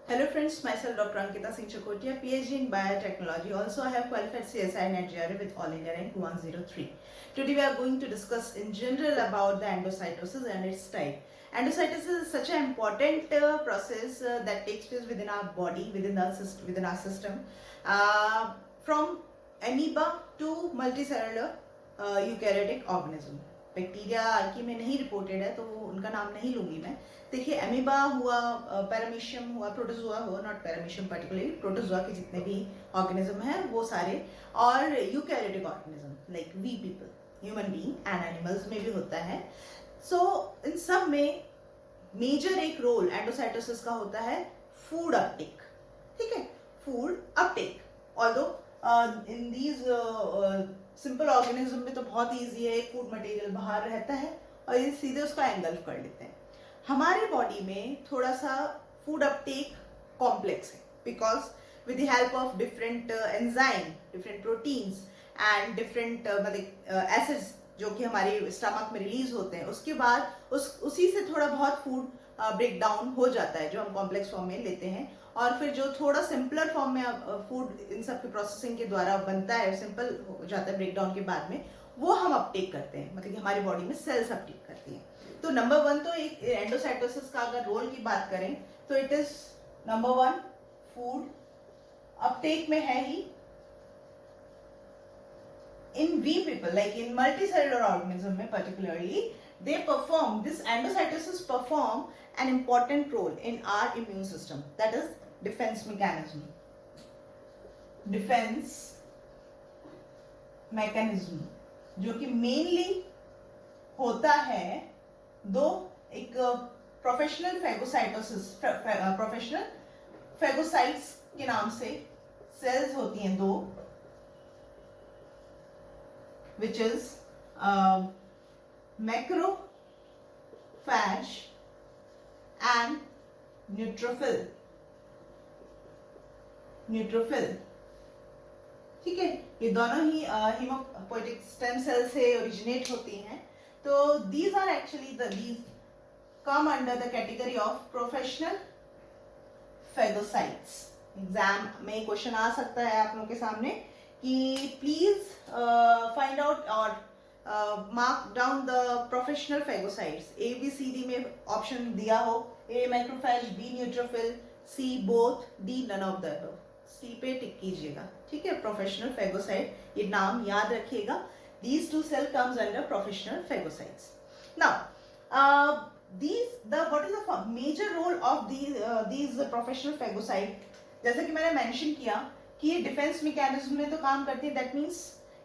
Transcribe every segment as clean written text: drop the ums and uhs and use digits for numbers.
Hello friends, myself Dr. Ankita Singh Chakotia, PhD in Biotechnology. Also, I have qualified CSI in Nigeria with All India rank 103. Today we are going to discuss in general about the endocytosis and its type. Endocytosis is such an important process that takes place within our body, within our system, from amoeba to multicellular eukaryotic organism. Bacteria Archie में नहीं reported है तो उनका नाम नहीं लूंगी मैं. देखिए एमीबा हुआ, पैरामीशियम हुआ, प्रोटोजोआ हुआ, नॉट पैरामीशियम पर्टिकुलरली, प्रोटोजोआ के जितने भी ऑर्गेनिज्म हैं वो सारे, और eukaryotic organism like we people, human being and animals में भी होता है. सो इन सब में मेजर एक रोल एंडोसाइटोसिस का होता है फूड अपटेक. ठीक है, food Uptake. Although in these simple organism में तो बहुत ईजी है, एक फूड मटेरियल बाहर रहता है और ये सीधे उसको एंगल्फ कर लेते हैं. हमारे बॉडी में थोड़ा सा फूड अपटेक कॉम्प्लेक्स है, because with the help of different enzyme, different proteins and different acids जो कि हमारे स्टमक में रिलीज होते हैं, उसके बाद उसी से थोड़ा बहुत फूड ब्रेक डाउन हो जाता है जो हम कॉम्प्लेक्स फॉर्म में लेते हैं, और फिर जो थोड़ा सिंपलर फॉर्म में फूड इन सब के प्रोसेसिंग के द्वारा बनता है, सिंपल हो जाता है ब्रेक डाउन के बाद में, वो हम अपटेक करते हैं, मतलब कि हमारी बॉडी में सेल्स अपटेक करती हैं. तो नंबर वन तो एक एंडोसाइटोसिस का अगर रोल की बात करें तो it is number one food Uptake में है ही. In we people, like in multicellular organism में particularly, they perform, this endocytosis perform an important role in our immune system, that is defense mechanism. Defense mechanism जो कि mainly होता है दो, एक professional phagocytosis, professional phagocytes के नाम से सेल्स होती हैं दो, which is macrophage and neutrophil. ठीक है, ये दोनों ही हेमोपोएटिक स्टेम सेल से ओरिजिनेट होती हैं. तो these are actually these come under the category of professional phagocytes. Exam में क्वेश्चन आ सकता है आप लोगों के सामने कि प्लीज फाइंड आउट और mark down the professional phagocytes. A B C D में ऑप्शन दिया हो, A macrophage, B neutrophil, C both, D none of the above. C पे टिक कीजिएगा. ठीक है, प्रोफेशनल फेगोसाइट, ये नाम याद रखिएगा. These two cell comes under professional phagocytes. Now, what is the major role of these professional phagocyte? जैसे कि मैंने मेंशन किया कि ये डिफेंस मैकेनिज्म में तो काम करती है. दैट मीन्स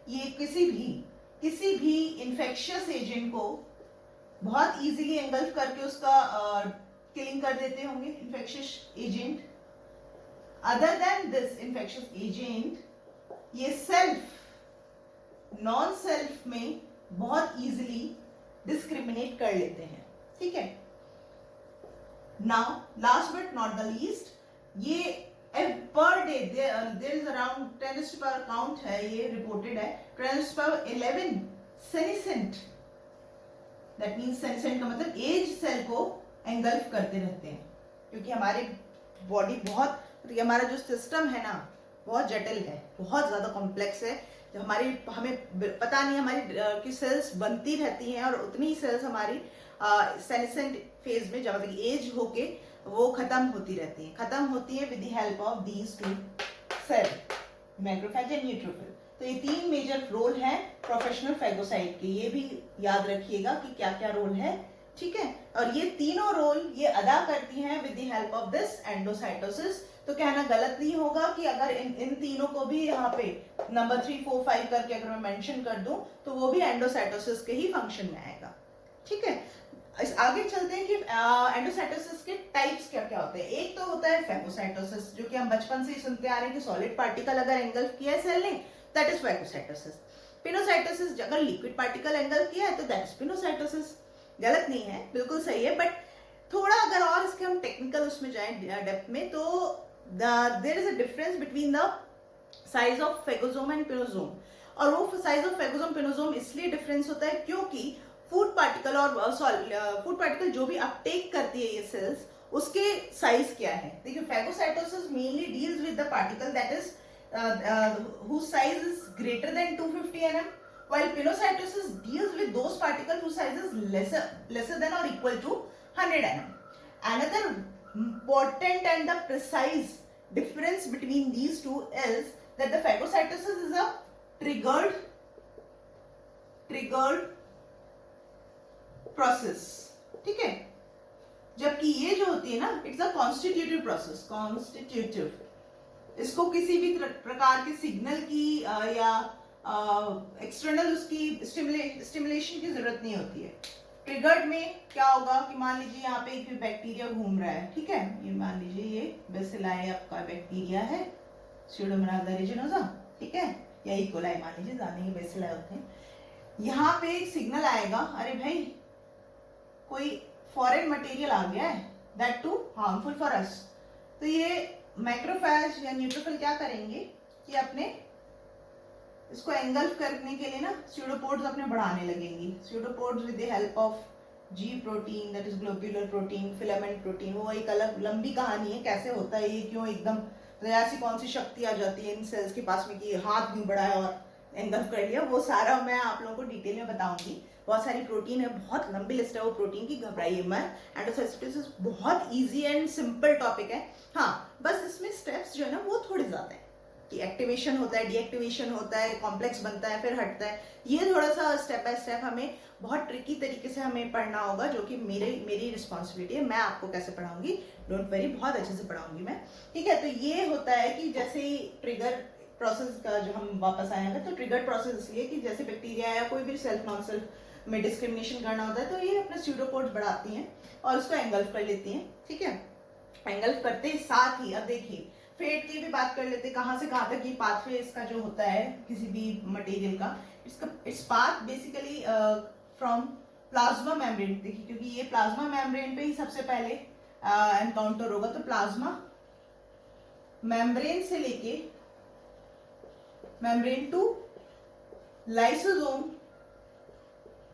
ये किसी भी इंफेक्शियस एजेंट को बहुत इजीली एंगल्फ करके उसका किलिंग कर देते होंगे. Infectious agent, other than this infectious agent, ये सेल्फ नॉन सेल्फ में बहुत इजीली डिस्क्रिमिनेट कर लेते हैं. ठीक है, now last but not the least, ये per day there is around 10 पर काउंट है, ये रिपोर्टेड है 10^11 सेनिसेंट. दैट मींस सेनिसेंट का मतलब एज सेल को एंगल्फ करते रहते हैं, क्योंकि हमारी बॉडी बहुत, हमारा जो सिस्टम है ना बहुत जटिल है, बहुत ज्यादा कॉम्प्लेक्स है. जो हमें पता नहीं हमारी की सेल्स बनती रहती हैं और उतनी ही सेल्स हमारी सेनिसेंट फेज में, जब एज होके वो खत्म होती रहती है. With the help of these two cell, macrophage and neutrophil. तो ये तीन मेजर रोल है प्रोफेशनल फेगोसाइट के. ये भी याद रखिएगा कि क्या क्या रोल है. ठीक है, और ये तीनों रोल ये अदा करती हैं with the help of this endocytosis. तो कहना गलत नहीं होगा कि अगर इन तीनों को भी यहाँ पे नंबर 3, 4, 5 करके अगर मैं मेंशन कर दूं तो वो भी एंडोसाइटोसिस के ही फंक्शन में आएगा. ठीक है, इस आगे चलते हैं कि एंडोसाइटोसिस के टाइप्स क्या क्या होते हैं. एक तो होता है फेगोसाइटोसिस, जो कि हम बचपन से ही सुनते आ रहे हैं कि सॉलिड पार्टिकल अगर एंगल्फ किया है सेल ने, दैट इज फेगोसाइटोसिस. पिनोसाइटोसिस, अगर लिक्विड पार्टिकल एंगल्फ किया है तो दैट इज पिनोसाइटोसिस. गलत नहीं है, बिल्कुल सही है, बट थोड़ा अगर और इसके हम टेक्निकल उसमें जाएं डेप्थ में, तो there is a difference between the size of phagosome and pinosome. और वो साइज ऑफ फेगोसोम पिनोसोम इसलिए डिफरेंस होता है क्योंकि फूड पार्टिकल और फूड पार्टिकल जो भी अपटेक करती है ये सेल्स, उसके साइज क्या है। देखिए phagocytosis mainly deals with the particle that is whose size is greater than 250 nm, while pilocytosis deals with those particles whose size is lesser than or equal to 100 nm. Another important and the precise difference between these two is that the phagocytosis is a triggered process, ठीक है, जबकि ये जो होती है ना it's a constitutive process, constitutive. इसको किसी भी प्रकार के सिग्नल की या एक्सटर्नल उसकी स्टिमुलेशन की जरूरत नहीं होती है। ट्रिगर्ड में क्या होगा कि मान लीजिए यहाँ पे एक बैक्टीरिया घूम रहा है, ठीक है, ये मान लीजिए ये बेसिलाई आपका बैक्टीरिया है, स्यूडोमोनास एरिजिनोसा, ठीक है, या इकोलाई मान लीजिए, ज्यादा ही बेसिलाई होते हैं। यहाँ पे एक सिग्नल आएगा, अरे भाई कोई फॉरेन मटेरियल आ गया है, that too harmful for us. तो ये मैक्रोफेज या न्यूट्रोफिल क्या करेंगे कि अपने इसको एंगल्फ करने के लिए ना स्यूडोपोड्स अपने बढ़ाने लगेंगी। Pseudopods with the help of ji protein, that is globular protein, filament protein, वो एक अलग लंबी कहानी है कैसे होता है ये, क्यों एकदम ऐसी कौन सी शक्ति आ जाती है इन सेल्स के पास में कि हाथ क्यों बढ़ाया और एंगल्फ कर लिया, वो सारा मैं आप लोगों को डिटेल में बताऊंगी। बहुत सारी प्रोटीन है, बहुत लंबी लिस्ट है वो प्रोटीन की, घबराइए मत। एंडोसाइटोसिस बहुत इजी एंड सिंपल टॉपिक है। हाँ, बस इसमें स्टेप्स जो है ना वो थोड़े ज्यादा है कि एक्टिवेशन होता है, डीएक्टिवेशन होता है, कॉम्प्लेक्स बनता है, फिर हटता है। ये थोड़ा सा स्टेप बाय स्टेप हमें बहुत ट्रिकी तरीके से हमें पढ़ना होगा, जो कि मेरी रिस्पॉन्सिबिलिटी है। मैं आपको कैसे पढ़ाऊंगी, डोंट वरी, बहुत अच्छे से पढ़ाऊंगी मैं, ठीक है। तो ये होता है कि जैसे ही ट्रिगर प्रोसेस का जो हम वापस आएंगे, तो ट्रिगर प्रोसेस इसलिए कि जैसे बैक्टीरिया या कोई भी सेल्फ नॉन सेल्फ में डिस्क्रिमिनेशन करना होता है, तो ये अपने स्यूडोपोड्स बढ़ाती हैं और उसको एंगल्फ कर लेती हैं, ठीक है। एंगल्फ करते साथ ही अब देखिए फेट की भी बात कर लेते, कहाँ से कहाँ तक ये पाथवे इसका जो होता है किसी भी मटेरियल का, its path basically from plasma membrane. देखिए क्योंकि ये प्लाज्मा मेम्ब्रेन पे ही सबसे पहले एनकाउंटर होगा, तो प्लाज्मा मेम्ब्रेन से लेके मेम्ब्रेन टू लाइसोसोम,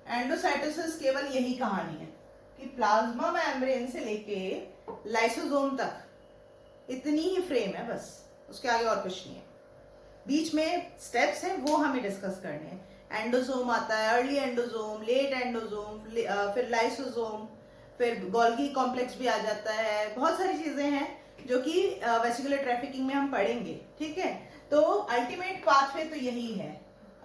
एंडोसाइटोसिस केवल यही कहानी है कि प्लाज्मा मेम्ब्रेन से लेके लाइसोसोम तक इतनी ही फ्रेम है, बस उसके आगे और कुछ नहीं है। बीच में स्टेप्स हैं वो हमें डिस्कस करने हैं। एंडोसोम आता है, अर्ली एंडोसोम, लेट एंडोसोम, फिर लाइसोसोम, फिर गोल्गी कॉम्प्लेक्स भी आ जाता है, बहुत सारी चीजें हैं जो कि वेसिकुलर ट्रैफिकिंग में हम पढ़ेंगे, ठीक है। तो अल्टीमेट पाथवे तो यही है।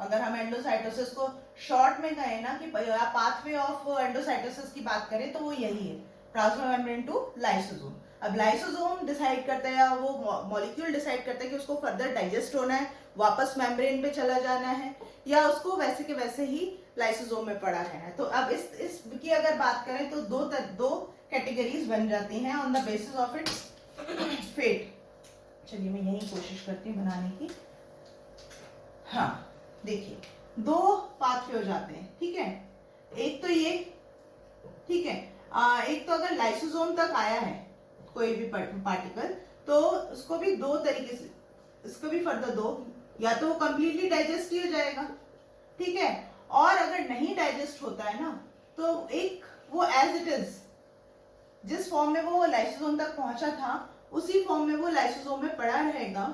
अगर हम एंडोसाइटोसिस को शॉर्ट में कहें ना कि पाथवे ऑफ एंडोसाइटोसिस की बात करें, तो वो यही है, प्लाज्मा मेम्ब्रेन टू लाइसोसोम। अब लाइसोसोम डिसाइड करता है, या वो मॉलिक्यूल डिसाइड करता है कि उसको फर्दर डाइजेस्ट होना है, वापस मेम्ब्रेन पे चला जाना है, या उसको वैसे के वैसे ही लाइसोसोम में पड़ा रहना है। तो अब इसकी अगर बात करें तो दो कैटेगरीज बन जाती हैं on the basis of its fate. चलिए मैं यही कोशिश करती हूँ बनाने की। हाँ देखिए, दो पाथवे हो जाते हैं, ठीक है। एक तो ये, ठीक है, एक तो अगर लाइसोसोम तक आया है कोई भी पार्टिकल, तो उसको भी दो तरीके से, इसको भी फर्दर दो, या तो वो कंप्लीटली डाइजेस्ट ही हो जाएगा, ठीक है, और अगर नहीं डाइजेस्ट होता है ना, तो एक वो एज इट इज जिस फॉर्म में वो लाइसोसोम तक पहुंचा था उसी फॉर्म में वो लाइसोसोम में पड़ा रहेगा,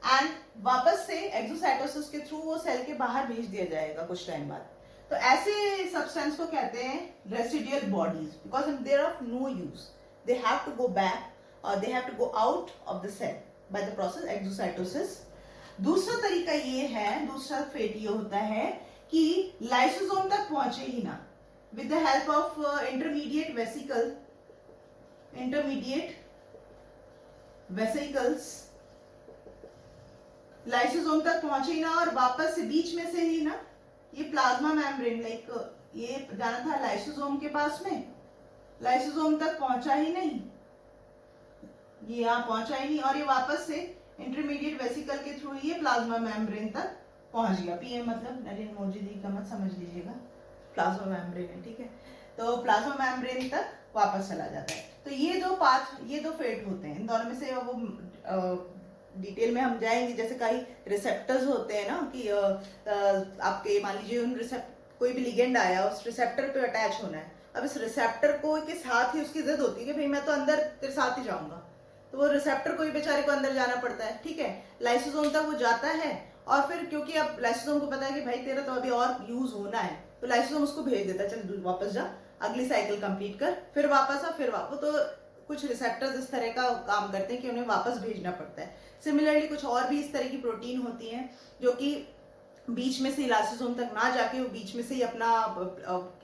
एंड वापस से एक्सोसाइटोसिस के थ्रू वो सेल के बाहर भेज दिया जाएगा कुछ टाइम बाद। तो ऐसे सब्सटेंस को कहते हैं residual bodies, because there of no use, they have to go back or they have to go out of the cell by the process exocytosis. दूसरा तरीका ये है, दूसरा फेट ये होता है कि लाइसोसोम तक पहुंचे ही ना, with the help of intermediate vesicles lysosome तक पहुंचे ही ना, और वापस से बीच में से ही ना ये प्लाज्मा मेम्ब्रेन, लाइक ये जाना था लाइसोसोम के पास में, लाइसोसोम तक पहुंचा ही नहीं, ये यहाँ पहुंचा ही नहीं, और ये वापस से इंटरमीडिएट वेसिकल के थ्रू ये प्लाज्मा मेम्ब्रेन तक पहुंच गया। पीएम मतलब नरेंद्र मोदी जी का मत समझ लीजिएगा, प्लाज्मा मेम्ब्रेन है, ठीक है। तो प्लाज्मा मेम्ब्रेन तक वापस चला जाता है। तो ये दो फेट होते हैं, इन दोनों में से वो डिटेल में हम जाएंगे। जैसे कई रिसेप्टर्स होते हैं ना कि आपके मान लीजिए कोई भी लिगेंड आया, उस रिसेप्टर पे अटैच होना है, अब इस रिसेप्टर को के साथ ही उसकी जिद होती है कि भाई मैं तो अंदर तेरे साथ ही जाऊंगा, तो वो रिसेप्टर को ही बेचारे को अंदर जाना पड़ता है, ठीक है। लाइसोसोम तक वो जाता है, और फिर क्योंकि अब लाइसोसोम को पता है कि भाई तेरा तो अभी और यूज होना है, तो लाइसोसोम उसको भेज देता है, चल वापस जा, अगली साइकिल कंप्लीट कर, फिर वापस आ, फिर वापस। तो कुछ रिसेप्टर्स इस तरह का काम करते हैं कि उन्हें वापस भेजना पड़ता है। सिमिलरली कुछ और भी इस तरह की प्रोटीन होती हैं जो कि बीच में से लाइसोसोम तक ना जाके वो बीच में से ही अपना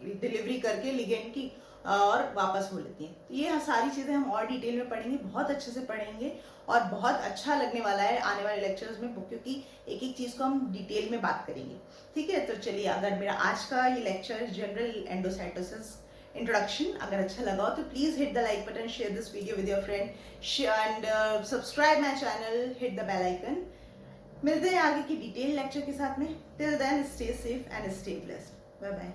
डिलीवरी करके लिगेंड की और वापस हो लेती हैं। तो ये सारी चीज़ें हम और डिटेल में पढ़ेंगे, बहुत अच्छे से पढ़ेंगे, और बहुत अच्छा लगने वाला है आने वाले लेक्चर्स में, क्योंकि एक एक चीज़ को हम डिटेल में बात करेंगे, ठीक है। तो चलिए, अगर मेरा आज का ये लेक्चर जनरल एंडोसाइटोसिस इंट्रोडक्शन अगर अच्छा लगा हो तो please hit the like button, share this video with your friend and subscribe my channel, hit the bell icon. मिलते हैं आगे की डिटेल लेक्चर के साथ में। Till then stay safe and stay blessed. Bye bye.